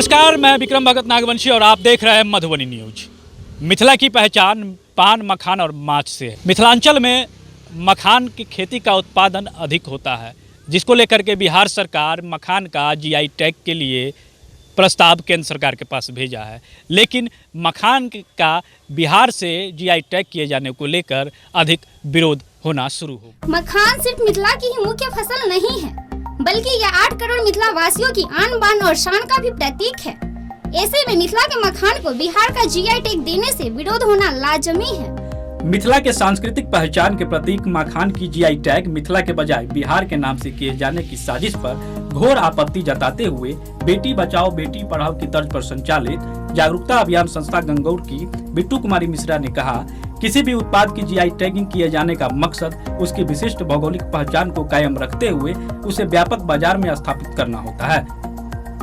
नमस्कार, मैं विक्रम भगत नागवंशी और आप देख रहे हैं मधुबनी न्यूज। मिथिला की पहचान पान, मखान और माछ से है। मिथिलांचल में मखान की खेती का उत्पादन अधिक होता है, जिसको लेकर के बिहार सरकार मखान का जीआई टैग के लिए प्रस्ताव केंद्र सरकार के पास भेजा है। लेकिन मखान का बिहार से जीआई टैग किए जाने को लेकर अधिक विरोध होना शुरू हो। मखान सिर्फ मिथिला की ही मुख्य फसल नहीं है, बल्कि यह 8 करोड़ मिथिला वासियों की आन बान और शान का भी प्रतीक है। ऐसे में मिथिला के मखान को बिहार का जीआई टैग देने से विरोध होना लाजमी है। मिथिला के सांस्कृतिक पहचान के प्रतीक मखान की जीआई टैग मिथिला के बजाय बिहार के नाम से किए जाने की साजिश पर घोर आपत्ति जताते हुए बेटी बचाओ बेटी पढ़ाओ की तर्ज पर संचालित जागरूकता अभियान संस्था गंगौर की बिट्टू कुमारी मिश्रा ने कहा, किसी भी उत्पाद की जीआई टैगिंग किए जाने का मकसद उसकी विशिष्ट भौगोलिक पहचान को कायम रखते हुए उसे व्यापक बाजार में स्थापित करना होता है।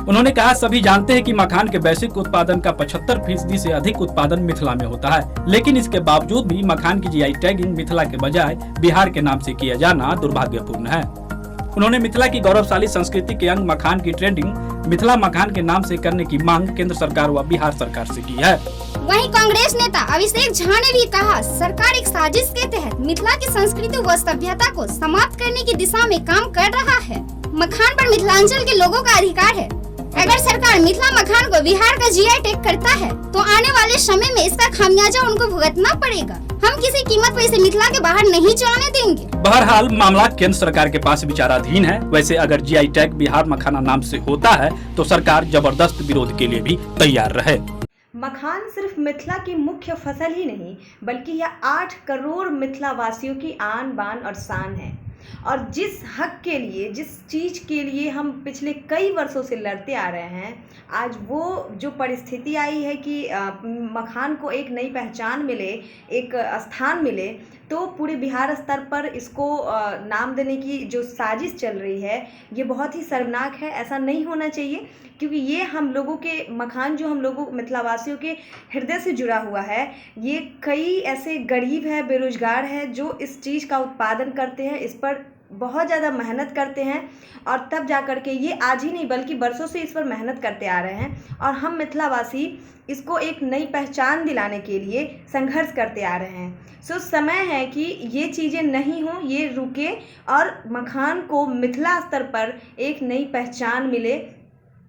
उन्होंने कहा, सभी जानते हैं कि मखान के वैश्विक उत्पादन का 75% से अधिक उत्पादन मिथिला में होता है, लेकिन इसके बावजूद भी मखान की जीआई टैगिंग मिथिला के बजाय बिहार के नाम से किया जाना दुर्भाग्यपूर्ण है। उन्होंने मिथिला की गौरवशाली संस्कृति के अंग मखान की ट्रेंडिंग मिथिला मखान के नाम से करने की मांग केंद्र सरकार व बिहार सरकार से की है। वहीं कांग्रेस नेता अभिषेक झा ने भी कहा, सरकार एक साजिश के तहत मिथिला की संस्कृति व सभ्यता को समाप्त करने की दिशा में काम कर रहा है। मखान पर मिथिलांचल के लोगों का अधिकार है। अगर सरकार मिथिला मखान को बिहार का जीआई टैग करता है तो आने वाले समय में इसका खामियाजा उनको भुगतना पड़ेगा। हम किसी कीमत पर इसे मिथिला के बाहर नहीं जाने देंगे। बहरहाल मामला केंद्र सरकार के पास विचाराधीन है। वैसे अगर जीआई टैग बिहार मखाना नाम से होता है तो सरकार जबरदस्त विरोध के लिए भी तैयार रहे। मखान सिर्फ मिथिला की मुख्य फसल ही नहीं, बल्कि यह 8 करोड़ मिथिला वासियों की आन बान और शान है। और जिस हक के लिए, जिस चीज़ के लिए हम पिछले कई वर्षों से लड़ते आ रहे हैं, आज वो जो परिस्थिति आई है कि मखान को एक नई पहचान मिले, एक स्थान मिले, तो पूरे बिहार स्तर पर इसको नाम देने की जो साजिश चल रही है, ये बहुत ही शर्मनाक है। ऐसा नहीं होना चाहिए, क्योंकि ये हम लोगों के मखान जो हम लोगों मिथिलावासियों के हृदय से जुड़ा हुआ है। ये कई ऐसे गरीब है, बेरोजगार है, जो इस चीज़ का उत्पादन करते हैं, इस पर बहुत ज़्यादा मेहनत करते हैं और तब जा कर के ये आज ही नहीं बल्कि बरसों से इस पर मेहनत करते आ रहे हैं। और हम मिथिलावासी इसको एक नई पहचान दिलाने के लिए संघर्ष करते आ रहे हैं। सो समय है कि ये चीज़ें नहीं हों, ये रुके और मखान को मिथिला स्तर पर एक नई पहचान मिले।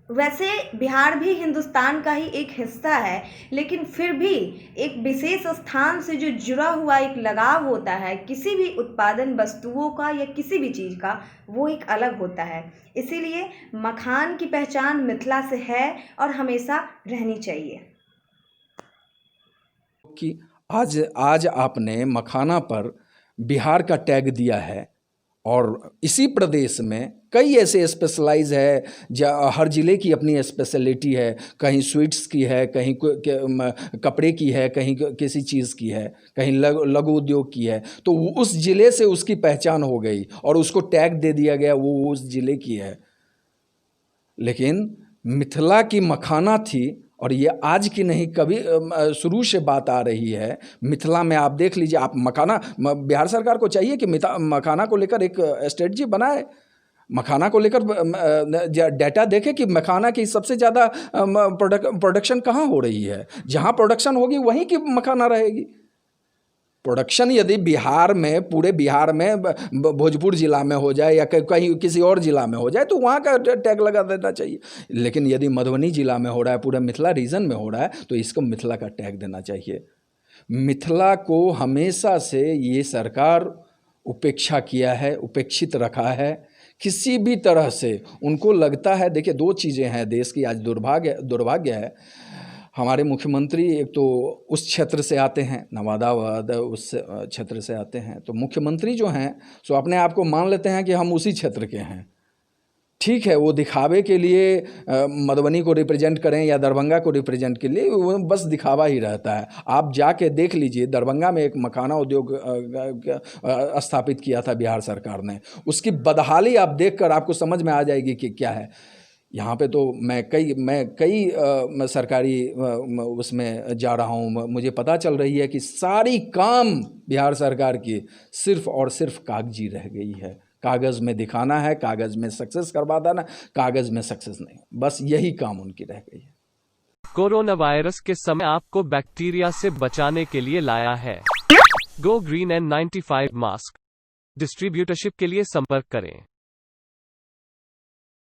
वैसे बिहार भी हिंदुस्तान का ही एक हिस्सा है, लेकिन फिर भी एक विशेष स्थान से जो जुड़ा हुआ एक लगाव होता है किसी भी उत्पादन वस्तुओं का या किसी भी चीज़ का, वो एक अलग होता है। इसीलिए मखान की पहचान मिथिला से है और हमेशा रहनी चाहिए। कि आज आपने मखाना पर बिहार का टैग दिया है और इसी प्रदेश में कई ऐसे स्पेशलाइज है, हर ज़िले की अपनी स्पेशलिटी है। कहीं स्वीट्स की है, कहीं कपड़े की है, कहीं किसी चीज़ की है, कहीं लघु उद्योग की है। तो उस ज़िले से उसकी पहचान हो गई और उसको टैग दे दिया गया, वो उस ज़िले की है। लेकिन मिथिला की मखाना थी और ये आज की नहीं, कभी शुरू से बात आ रही है। मिथिला में आप देख लीजिए, आप मखाना, बिहार सरकार को चाहिए कि मखाना को लेकर एक स्ट्रेटजी बनाए, मखाना को लेकर डाटा देखे कि मखाना की सबसे ज़्यादा प्रोडक्शन कहाँ हो रही है। जहाँ प्रोडक्शन होगी वहीं की मखाना रहेगी। प्रोडक्शन यदि बिहार में, पूरे बिहार में, भोजपुर ज़िला में हो जाए या कहीं किसी और ज़िला में हो जाए तो वहाँ का टैग लगा देना चाहिए। लेकिन यदि मधुबनी ज़िला में हो रहा है, पूरे मिथिला रीजन में हो रहा है, तो इसको मिथिला का टैग देना चाहिए। मिथिला को हमेशा से ये सरकार उपेक्षा किया है, उपेक्षित रखा है। किसी भी तरह से उनको लगता है, देखिए 2 चीज़ें हैं देश की आज दुर्भाग्य है। हमारे मुख्यमंत्री एक तो उस क्षेत्र से आते हैं, नवादा उस क्षेत्र से आते हैं, तो मुख्यमंत्री जो हैं सो अपने आप को मान लेते हैं कि हम उसी क्षेत्र के हैं। ठीक है, वो दिखावे के लिए मधुबनी को रिप्रेजेंट करें या दरभंगा को रिप्रेजेंट के लिए, वो बस दिखावा ही रहता है। आप जाके देख लीजिए, दरभंगा में एक मखाना उद्योग स्थापित किया था बिहार सरकार ने। उसकी बदहाली आप देखकर आपको समझ में आ जाएगी कि क्या है। यहाँ पे तो मैं कई सरकारी उसमें जा रहा हूँ, मुझे पता चल रही है कि सारी काम बिहार सरकार की सिर्फ और सिर्फ कागजी रह गई है। कागज़ में दिखाना है, कागज़ में सक्सेस करवा देना, कागज़ में सक्सेस नहीं, बस यही काम उनकी रह गई है। कोरोना वायरस के समय आपको बैक्टीरिया से बचाने के लिए लाया है go green N95 mask. Distributorship के लिए संपर्क करें।